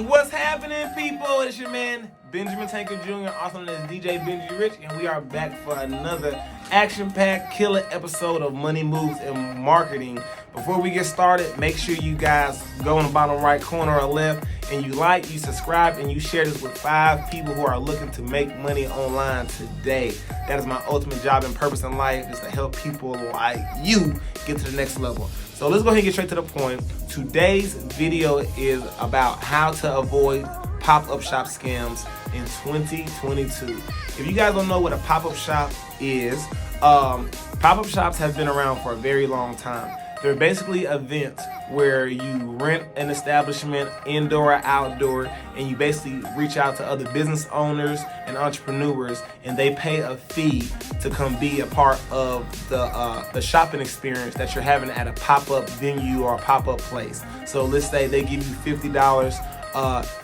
What's happening, people? It's your man, Benjamin Tankard Jr., also known as DJ Benji Rich, and we are back for another action-packed killer episode of Money Moves and Marketing. Before we get started, make sure you guys go in the bottom right corner or left and you like, you subscribe, and you share this with 5 people who are looking to make money online today. That is my ultimate job and purpose in life, is to help people like you get to the next level. So let's go ahead and get straight to the point. Today's video is about how to avoid pop-up shop scams in 2022. If you guys don't know what a pop-up shop is, pop-up shops have been around for a very long time. They're basically events where you rent an establishment, indoor or outdoor, and you basically reach out to other business owners and entrepreneurs, and they pay a fee to come be a part of the shopping experience that you're having at a pop-up venue or a pop-up place. So let's say they give you $50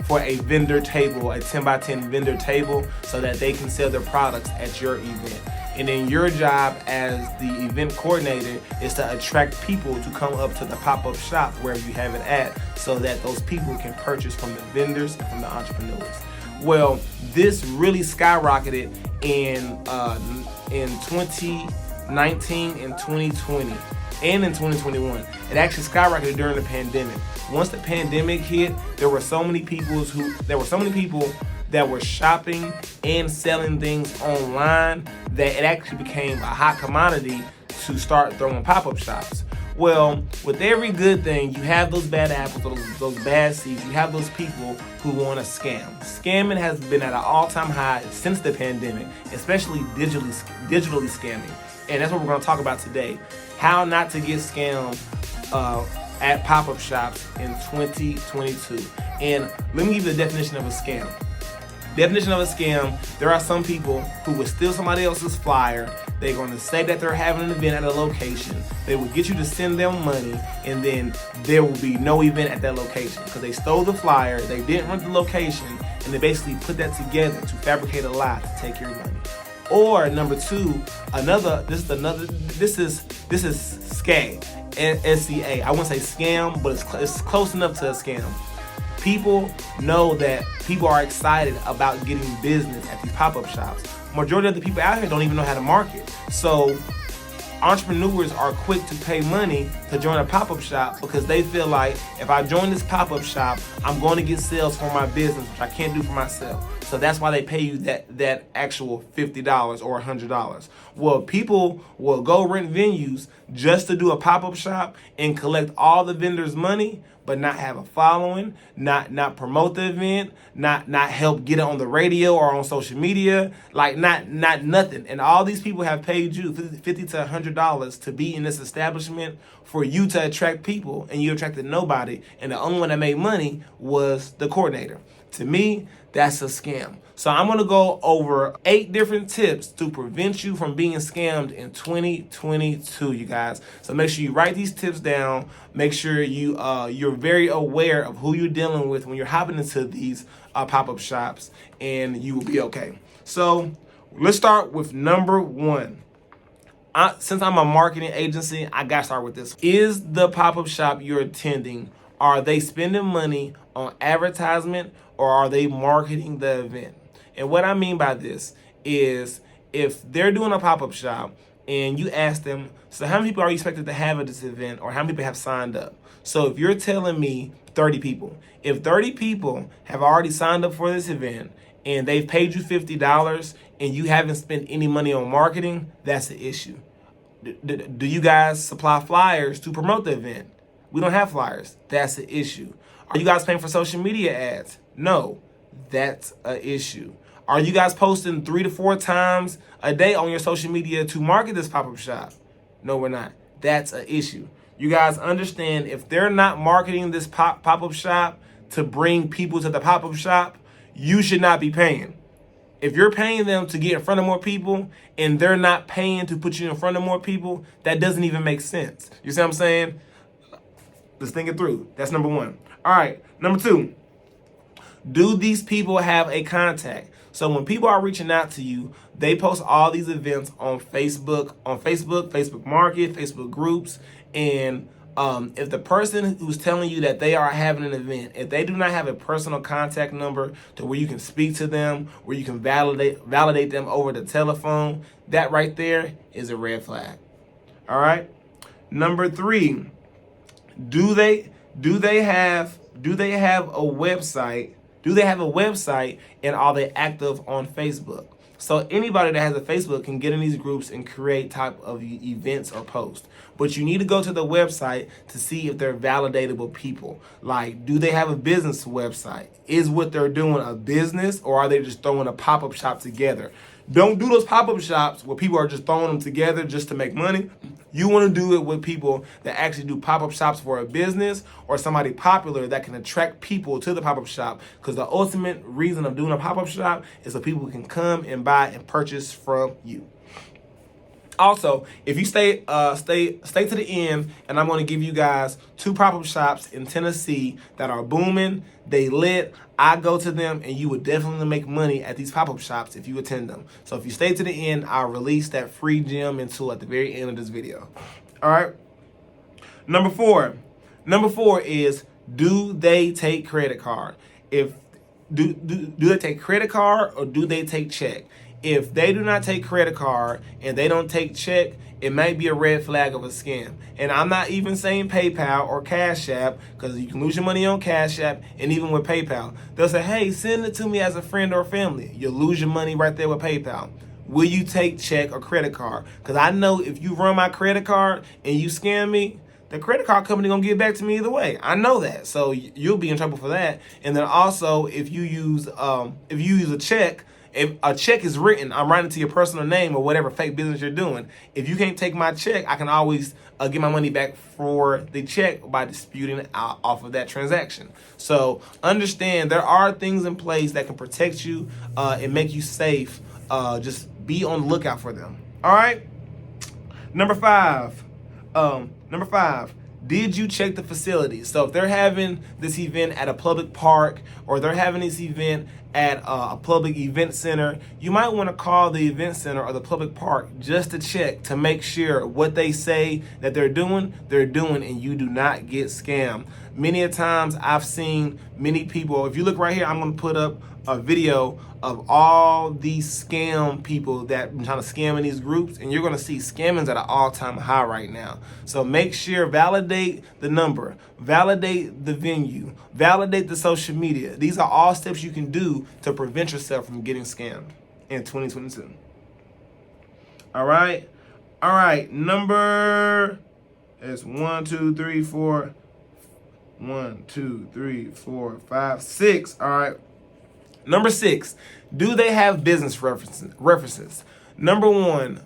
for a vendor table, a 10 by 10 vendor table, so that they can sell their products at your event. And then your job as the event coordinator is to attract people to come up to the pop-up shop wherever you have it at, so that those people can purchase from the vendors and from the entrepreneurs. Well, this really skyrocketed in 2019 and 2020 and in 2021. It actually skyrocketed during the pandemic. Once the pandemic hit, there were so many people that were shopping and selling things online that it actually became a hot commodity to start throwing pop-up shops. Well, with every good thing, you have those bad apples, those bad seeds. You have those people who want to scam. Scamming has been at an all-time high since the pandemic, especially digitally scamming. And that's what we're going to talk about today. How not to get scammed at pop-up shops in 2022. And let me give you the definition of a scam. Definition of a scam: there are some people who will steal somebody else's flyer. They're going to say that they're having an event at a location. They will get you to send them money, and then there will be no event at that location because they stole the flyer, they didn't rent the location, and they basically put that together to fabricate a lie to take your money. Or number two, this is SCA, SCA. I wouldn't say scam, but it's close enough to a scam. People know that people are excited about getting business at these pop-up shops. Majority of the people out here don't even know how to market. So entrepreneurs are quick to pay money to join a pop-up shop because they feel like, if I join this pop-up shop, I'm going to get sales for my business, which I can't do for myself. So that's why they pay you that actual $50 or $100. Well, people will go rent venues just to do a pop-up shop and collect all the vendors' money, but not have a following, not promote the event, not help get it on the radio or on social media, like not nothing. And all these people have paid you $50 to $100 to be in this establishment for you to attract people, and you attracted nobody. And the only one that made money was the coordinator. To me, that's a scam. So I'm going to go over 8 different tips to prevent you from being scammed in 2022, you guys. So make sure you write these tips down. Make sure you're very aware of who you're dealing with when you're hopping into these pop-up shops, and you will be okay. So let's start with number 1. Since I'm a marketing agency, I got to start with this. Is the pop-up shop you're attending, are they spending money on advertisement, or are they marketing the event? And what I mean by this is, if they're doing a pop-up shop and you ask them, so how many people are you expected to have at this event, or how many people have signed up? So if you're telling me 30 people, if 30 people have already signed up for this event and they've paid you $50 and you haven't spent any money on marketing, that's the issue. Do you guys supply flyers to promote the event? We don't have flyers. That's the issue. Are you guys paying for social media ads? No, that's an issue. Are you guys posting 3 to 4 times a day on your social media to market this pop-up shop? No, we're not. That's an issue. You guys understand, if they're not marketing this pop-up shop to bring people to the pop-up shop, you should not be paying. If you're paying them to get in front of more people and they're not paying to put you in front of more people, that doesn't even make sense. You see what I'm saying? Let's think it through. That's number 1. All right, number 2. Do these people have a contact? So when people are reaching out to you, they post all these events on Facebook Market, Facebook groups, and If the person who's telling you that they are having an event, if they do not have a personal contact number to where you can speak to them, where you can validate them over the telephone, that right there is a red flag. All right. Number 3, do they have a website? Do they have a website, and are they active on Facebook? So anybody that has a Facebook can get in these groups and create type of events or posts. But you need to go to the website to see if they're validatable people. Like, do they have a business website? Is what they're doing a business, or are they just throwing a pop-up shop together? Don't do those pop-up shops where people are just throwing them together just to make money. You want to do it with people that actually do pop-up shops for a business, or somebody popular that can attract people to the pop-up shop. Because the ultimate reason of doing a pop-up shop is so people can come and buy and purchase from you. Also, if you stay to the end, and I'm going to give you guys 2 pop-up shops in Tennessee that are booming. They lit. I go to them, and you would definitely make money at these pop-up shops if you attend them. So if you stay to the end, I'll release that free gem and tool at the very end of this video. All right. Number 4 is, do they take credit card? If do they take credit card, or do they take check? If they do not take credit card and they don't take check, it might be a red flag of a scam. And I'm not even saying PayPal or Cash App, because you can lose your money on Cash App, and even with PayPal. They'll say, hey, send it to me as a friend or family. You'll lose your money right there with PayPal. Will you take check or credit card? Because I know if you run my credit card and you scam me, the credit card company gonna get back to me either way. I know that, so you'll be in trouble for that. And then also, if you use a check. If a check is written, I'm writing to your personal name or whatever fake business you're doing. If you can't take my check, I can always get my money back for the check by disputing it off of that transaction. So understand, there are things in place that can protect you and make you safe. Just be on the lookout for them. All right. Number 5. Did you check the facilities? So if they're having this event at a public park, or they're having this event at a public event center, you might want to call the event center or the public park just to check to make sure what they say that they're doing, and you do not get scammed. Many a times I've seen many people, if you look right here, I'm going to put up a video of all these scam people that are trying to scam in these groups, and you're going to see scammings at an all-time high right now. So make sure, validate the number, validate the venue, validate the social media. These are all steps you can do to prevent yourself from getting scammed in 2022. All right. Number is 1, 2, 3, 4. 1, 2, 3, 4, 5, 6. All right. Number 6, do they have business references? Number 1,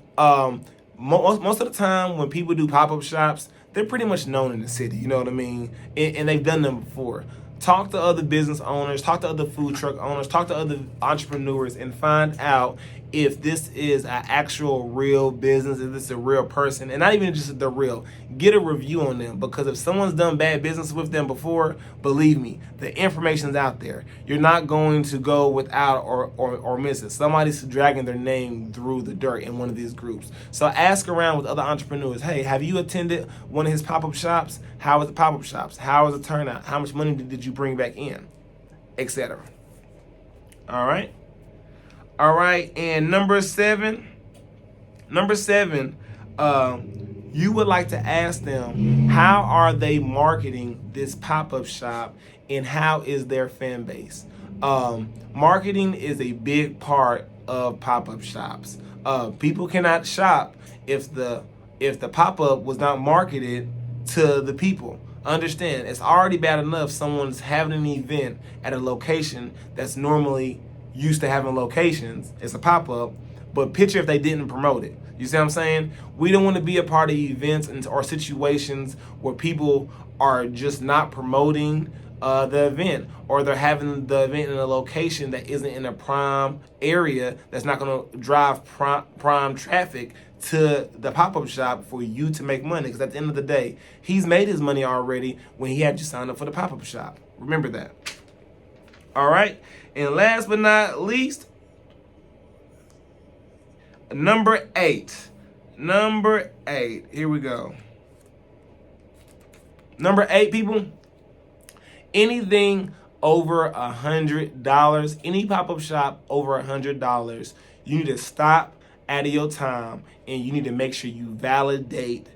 most of the time when people do pop-up shops, they're pretty much known in the city, you know what I mean? And they've done them before. Talk to other business owners, talk to other food truck owners, talk to other entrepreneurs, and find out if this is an actual real business, if this is a real person, and not even just the real. Get a review on them, because if someone's done bad business with them before, believe me, the information's out there. You're not going to go without or miss it. Somebody's dragging their name through the dirt in one of these groups. So ask around with other entrepreneurs. Hey, have you attended one of his pop-up shops? How was the pop-up shops? How was the turnout? How much money did you bring back in? Etc. All right, and number 7, you would like to ask them, how are they marketing this pop-up shop, and how is their fan base? Marketing is a big part of pop-up shops. People cannot shop if the pop-up was not marketed to the people. Understand, it's already bad enough someone's having an event at a location that's normally used to having locations. It's a pop-up, but picture if they didn't promote it. You see what I'm saying? We don't want to be a part of events or situations where people are just not promoting the event, or they're having the event in a location that isn't in a prime area, that's not going to drive prime traffic to the pop-up shop for you to make money. Because at the end of the day, he's made his money already when he had you sign up for the pop-up shop. Remember that. All right. And last but not least, number 8. Here we go. Number 8, people, anything over $100, any pop-up shop over $100, you need to stop out of your time and you need to make sure you validate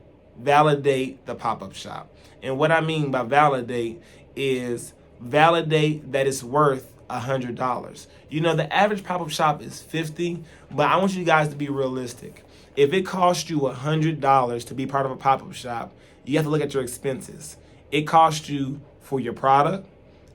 the pop-up shop. And what I mean by validate is validate that it's worth $100. You know, the average pop-up shop is $50, but I want you guys to be realistic. If it costs you $100 to be part of a pop-up shop, you have to look at your expenses. It costs you for your product.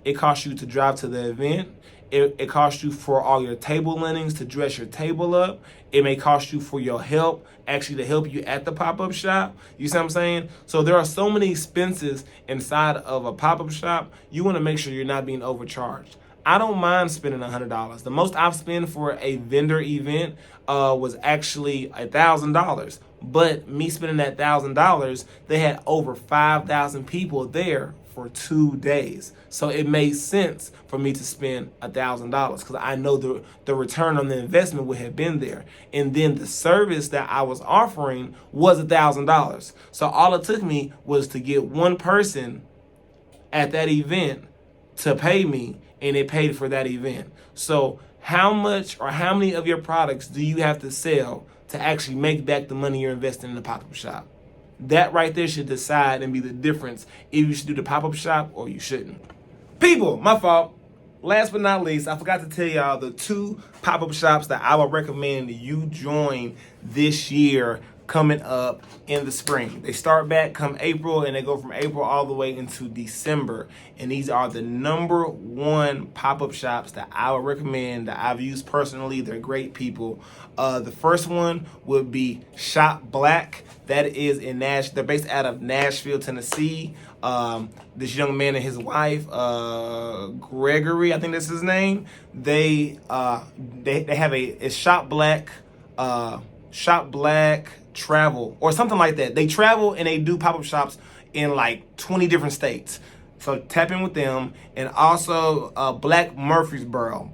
It costs you to drive to the event. It costs you for all your table linens to dress your table up. It may cost you for your help, actually to help you at the pop-up shop. You see what I'm saying? So there are so many expenses inside of a pop-up shop. You want to make sure you're not being overcharged. I don't mind spending $100. The most I've spent for a vendor event was actually $1,000. But me spending that $1,000, they had over 5,000 people there for 2 days. So it made sense for me to spend $1,000 because I know the return on the investment would have been there. And then the service that I was offering was $1,000. So all it took me was to get one person at that event to pay me, and it paid for that event. So how much or how many of your products do you have to sell to actually make back the money you're investing in the pop-up shop? That right there should decide and be the difference if you should do the pop-up shop or you shouldn't. People, my fault. Last but not least, I forgot to tell y'all the 2 pop-up shops that I would recommend you join this year coming up in the spring. They start back come April and they go from April all the way into December. And these are the #1 pop-up shops that I would recommend, that I've used personally. They're great people. The first one would be Shop Black. That is in They're based out of Nashville, Tennessee. This young man and his wife, Gregory, I think that's his name. They have it's Shop Black Travel or something like that. They travel and they do pop-up shops in like 20 different states. So tap in with them. And also Black Murfreesboro,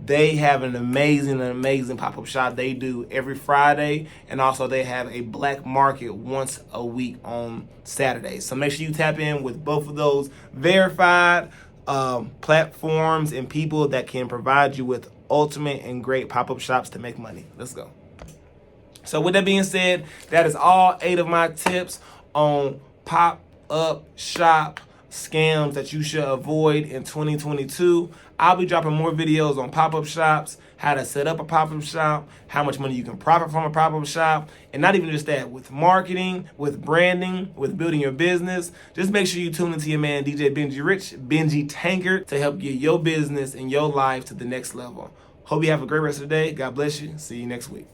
they have an amazing pop-up shop they do every Friday. And also they have a black market once a week on Saturdays. So make sure you tap in with both of those verified platforms and people that can provide you with ultimate and great pop-up shops to make money. Let's go. So with that being said, that is all 8 of my tips on pop-up shop scams that you should avoid in 2022. I'll be dropping more videos on pop-up shops, how to set up a pop-up shop, how much money you can profit from a pop-up shop, and not even just that, with marketing, with branding, with building your business. Just make sure you tune into your man, DJ Benji Rich, Benji Tankard, to help get your business and your life to the next level. Hope you have a great rest of the day. God bless you. See you next week.